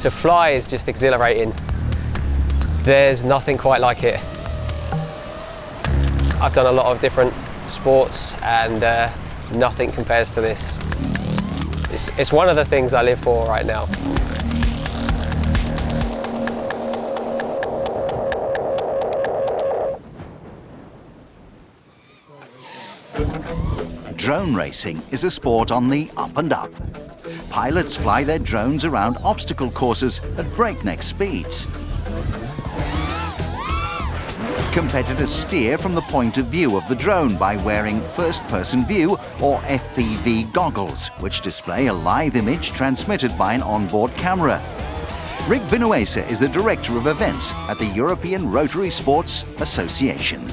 To fly is just exhilarating. There's nothing quite like it. I've done a lot of different sports and nothing compares to this. It's one of the things I live for right now. Drone racing is a sport on the up and up. Pilots fly their drones around obstacle courses at breakneck speeds. Competitors steer from the point of view of the drone by wearing first-person view or FPV goggles, which display a live image transmitted by an onboard camera. Rick Vinuesa is the Director of Events at the European Rotary Sports Association.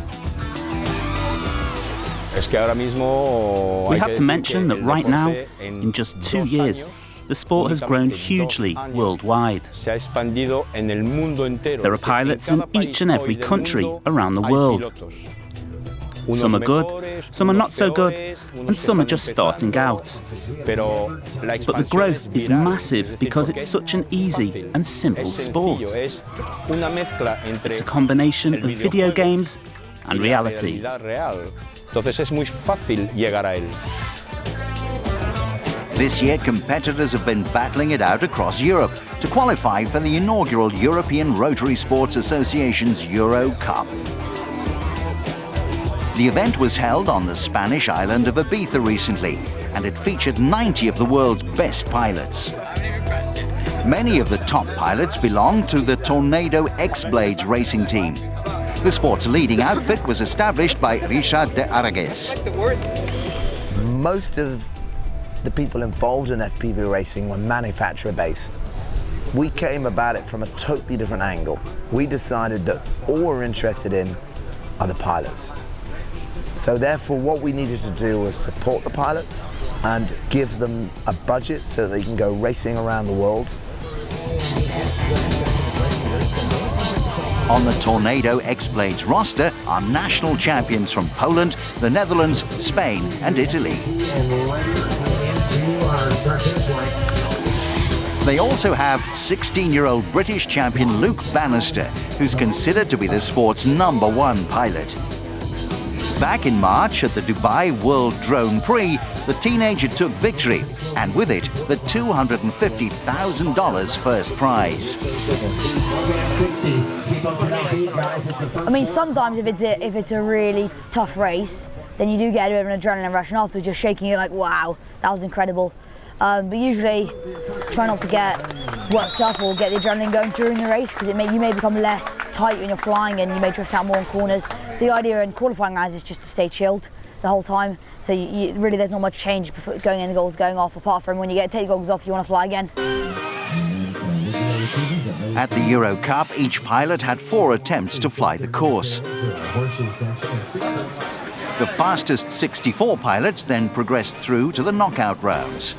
We have to mention that right now, in just 2 years, the sport has grown hugely worldwide. There are pilots in each and every country around the world. Some are good, some are not so good, and some are just starting out. But the growth is massive because it's such an easy and simple sport. It's a combination of video games and reality. This year, competitors have been battling it out across Europe to qualify for the inaugural European Rotary Sports Association's Euro Cup. The event was held on the Spanish island of Ibiza recently, and it featured 90 of the world's best pilots. Many of the top pilots belong to the Tornado X-Blades racing team. The sport's leading outfit was established by Richard de Aragues. Most of the people involved in FPV racing were manufacturer-based. We came about it from a totally different angle. We decided that all we're interested in are the pilots. So therefore, what we needed to do was support the pilots and give them a budget so they can go racing around the world. On the Tornado X-Blades roster are national champions from Poland, the Netherlands, Spain and Italy. They also have 16-year-old British champion Luke Bannister, who's considered to be the sport's #1 pilot. Back in March at the Dubai World Drone Prix, the teenager took victory, and with it, the $250,000 first prize. I mean, sometimes if it's a really tough race, then you do get a bit of an adrenaline rush, and afterwards you're shaking, you're like, wow, that was incredible. But usually try not to get worked up or get the adrenaline going during the race, because you may become less tight when you're flying and you may drift out more in corners. So the idea in qualifying rounds is just to stay chilled the whole time. So really there's not much change before going in, the goggles going off, apart from when you take the goggles off, you want to fly again. At the Euro Cup, each pilot had 4 attempts to fly the course. The fastest 64 pilots then progressed through to the knockout rounds.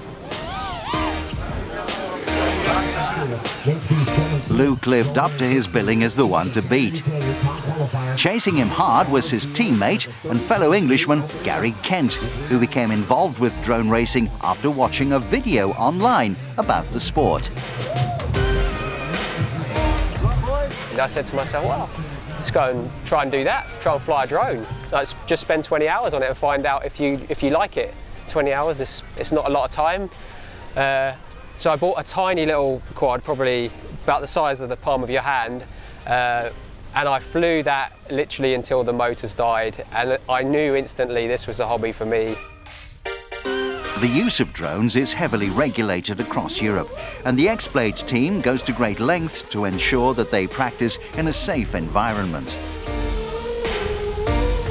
Luke lived up to his billing as the one to beat. Chasing him hard was his teammate and fellow Englishman Gary Kent, who became involved with drone racing after watching a video online about the sport. And I said to myself, well, let's go and try and do that, try and fly a drone. Let's just spend 20 hours on it and find out if you like it. 20 hours, it's not a lot of time. So I bought a tiny little quad, probably about the size of the palm of your hand, and I flew that literally until the motors died, and I knew instantly this was a hobby for me. The use of drones is heavily regulated across Europe, and the X-Blades team goes to great lengths to ensure that they practice in a safe environment.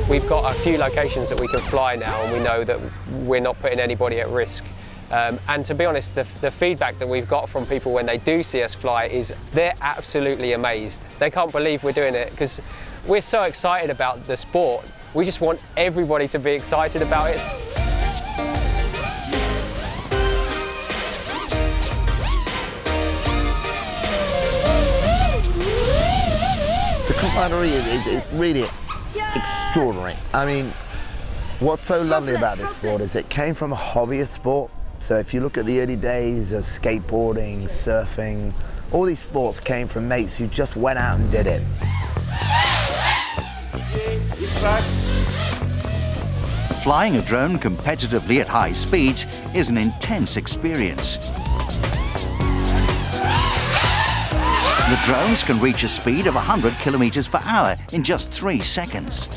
We've got a few locations that we can fly now, and we know that we're not putting anybody at risk. And to be honest, the feedback that we've got from people when they do see us fly is they're absolutely amazed. They can't believe we're doing it, because we're so excited about the sport. We just want everybody to be excited about it. The camaraderie is really extraordinary. I mean, what's so lovely about this sport is it came from a hobbyist sport. So if you look at the early days of skateboarding, surfing, All these sports came from mates who just went out and did it. Flying a drone competitively at high speeds is an intense experience. The drones can reach a speed of 100 kilometers per hour in just 3 seconds.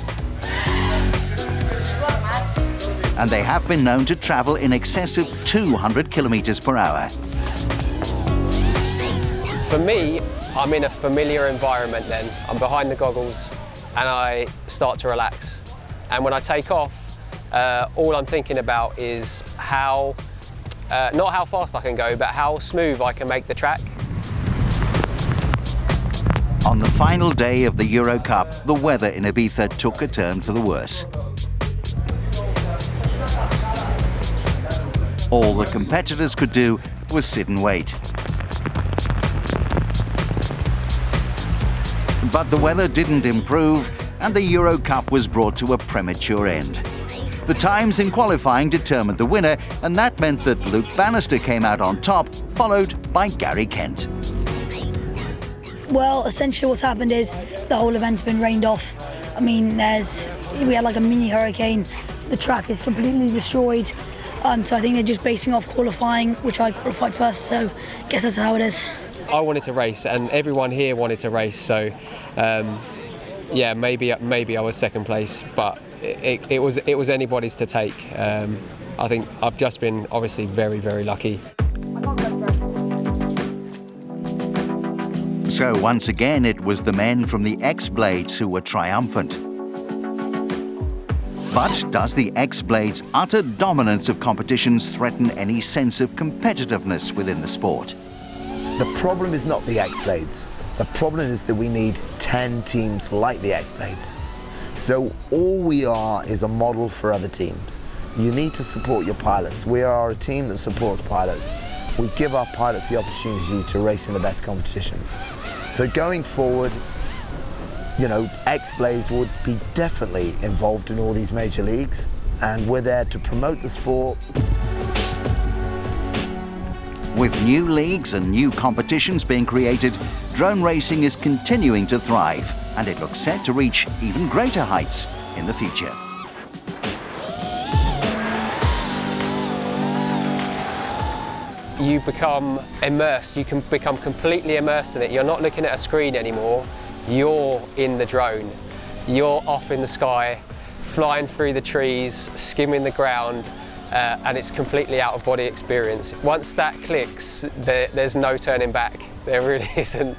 And they have been known to travel in excess of 200 kilometers per hour. For me, I'm in a familiar environment then. I'm behind the goggles and I start to relax. And when I take off, all I'm thinking about is how, not how fast I can go, but how smooth I can make the track. On the final day of the Euro Cup, the weather in Ibiza took a turn for the worse. All the competitors could do was sit and wait. But the weather didn't improve and the Euro Cup was brought to a premature end. The times in qualifying determined the winner, and that meant that Luke Bannister came out on top, followed by Gary Kent. Well, essentially what's happened is the whole event's been rained off. I mean, we had like a mini hurricane. The track is completely destroyed. So I think they're just basing off qualifying, which I qualified first, so I guess that's how it is. I wanted to race and everyone here wanted to race, so yeah, maybe I was second place, but it was anybody's to take. I think I've just been obviously very, very lucky. So once again, it was the men from the X-Blades who were triumphant. But does the X-Blades' utter dominance of competitions threaten any sense of competitiveness within the sport? The problem is not the X-Blades. The problem is that we need 10 teams like the X-Blades. So all we are is a model for other teams. You need to support your pilots. We are a team that supports pilots. We give our pilots the opportunity to race in the best competitions. So going forward, you know, X-Blades would be definitely involved in all these major leagues, and we're there to promote the sport. With new leagues and new competitions being created, drone racing is continuing to thrive, and it looks set to reach even greater heights in the future. You become immersed, you can become completely immersed in it. You're not looking at a screen anymore, you're in the drone. You're off in the sky, flying through the trees, skimming the ground, and it's completely out of body experience. Once that clicks, there's no turning back. There really isn't.